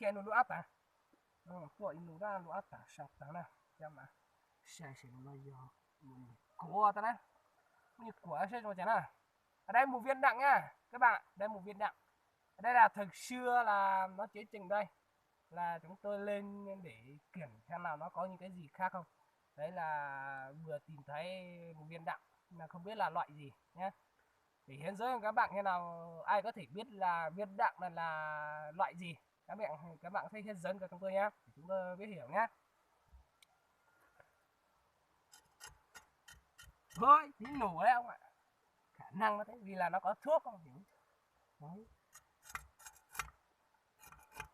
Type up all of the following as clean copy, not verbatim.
kia nó ata tuổi nó ra nó ata sắp tới nè xem mà sai sẽ nó do của ta đấy như của sẽ cho chén à. Ở đây một viên đặng nha các bạn, đây một viên đặng. Ở đây là thực xưa là nó chế trình đây là chúng tôi lên để kiểm xem nào nó có những cái gì khác không. Đấy là vừa tìm thấy một viên đặng mà không biết là loại gì nhé. Để hướng dẫn các bạn thế nào, ai có thể biết là viên đặng này là loại gì, các bạn sẽ hướng dẫn cho chúng tôi nhé, để chúng tôi biết hiểu nhé. Thôi tí nổ đấy ông ạ, khả năng nó thế vì là nó có thuốc không hiểu. Đấy.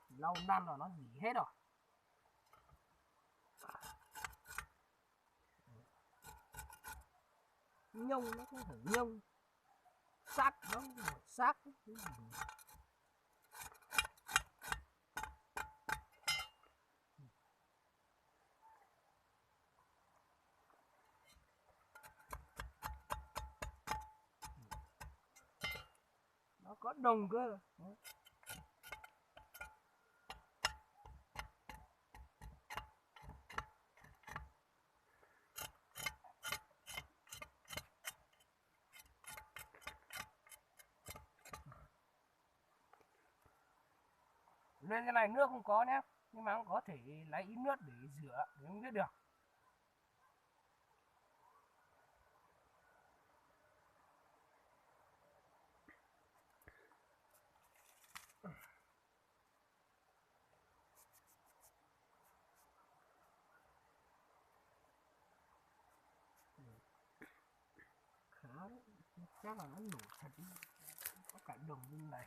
Lâu năm rồi nó dỉ hết rồi. Nhông nó không phải nhông, xác nó không phải xác. Nó có đồng cơ. Đấy. Lên cái này nước không có nhé, nhưng mà cũng có thể lấy ít nước để rửa để không biết được. Khá đấy, chắc là nó nổ thật, có cả đồng bên này.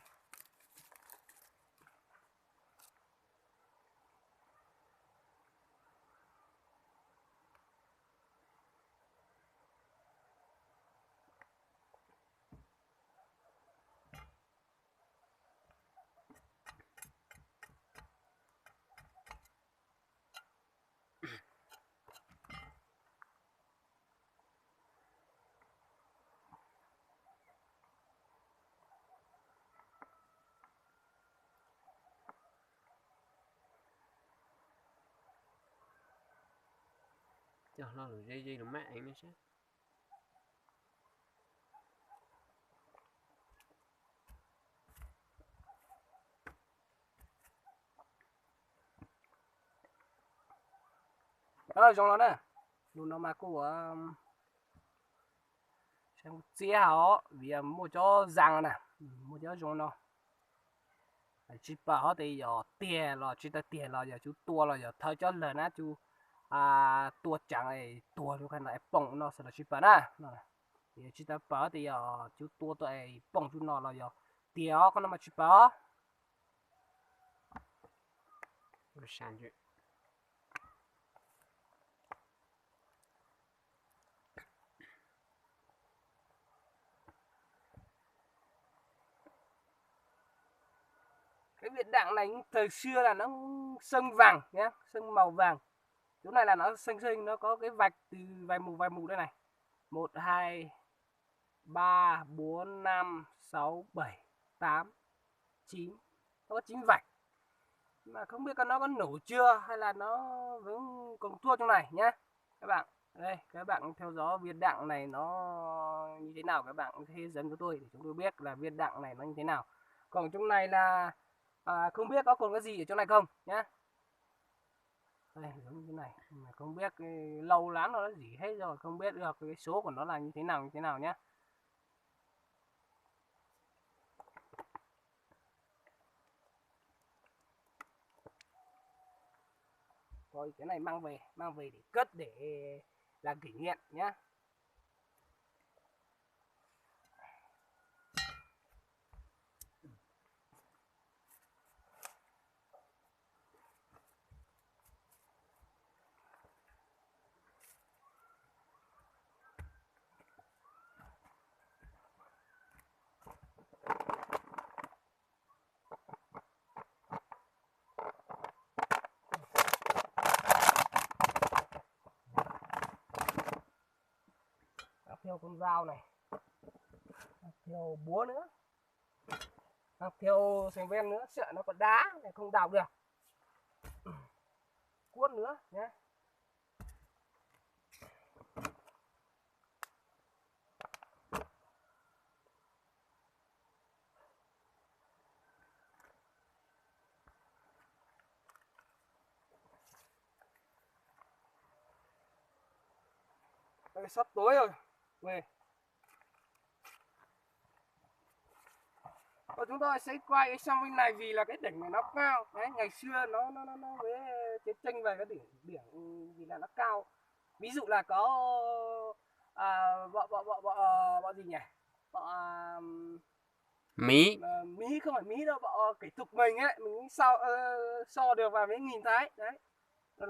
Cho nó là dây nó mạng nó chứ. Trong nó nè, luôn nó mà của xem chia họ vì mua cho răng nè, mua cho trong nó. Chỉ bảo thì giờ tiền là chỉ ta tiền là giờ chú tua là giờ thôi cho lần á chú tua chẳng ấy tua chú cái này bông nó sẽ là chỉ bảo nè. Thì chỉ ta bảo thì giờ chú tua tụi bông chú nó là giờ tiền con nó mà chỉ bảo. Rồi sàn chứ. Cái viên đạn này thời xưa là nó sưng vàng nhé, sưng màu vàng. Chỗ này là nó xanh nó có cái vạch từ vài mù đây này. 1 2 3 4 5 6 7 8 9. Nó có 9 vạch. Mà không biết nó có nổ chưa hay là nó vẫn còn thua trong này nhá. Các bạn, đây các bạn theo dõi viên đạn này nó như thế nào, các bạn sẽ dẫn với tôi để chúng tôi biết là viên đạn này nó như thế nào. Còn trong này là không biết có còn cái gì ở trong này không nhá. Đây giống như thế này mà không biết lâu lắm rồi nó gì hết rồi, không biết được cái số của nó là như thế nào nhá. Rồi cái này mang về để cất để làm kỷ niệm nhá. Theo con dao này, theo búa nữa, theo sành ven nữa, sợ nó có đá này không đào được. cuốn nữa nhé. Đây, sắp tối rồi, về. Và chúng tôi sẽ quay sang bên này vì là cái đỉnh này nó cao. Đấy, ngày xưa nó với chiến tranh về cái đỉnh vì là nó cao. Ví dụ là có bọ gì nhỉ? Bọ Mí. Mí, không phải Mí đâu, bọ kẻ tục mình ấy, mình so được và mới nhìn thấy. Đấy.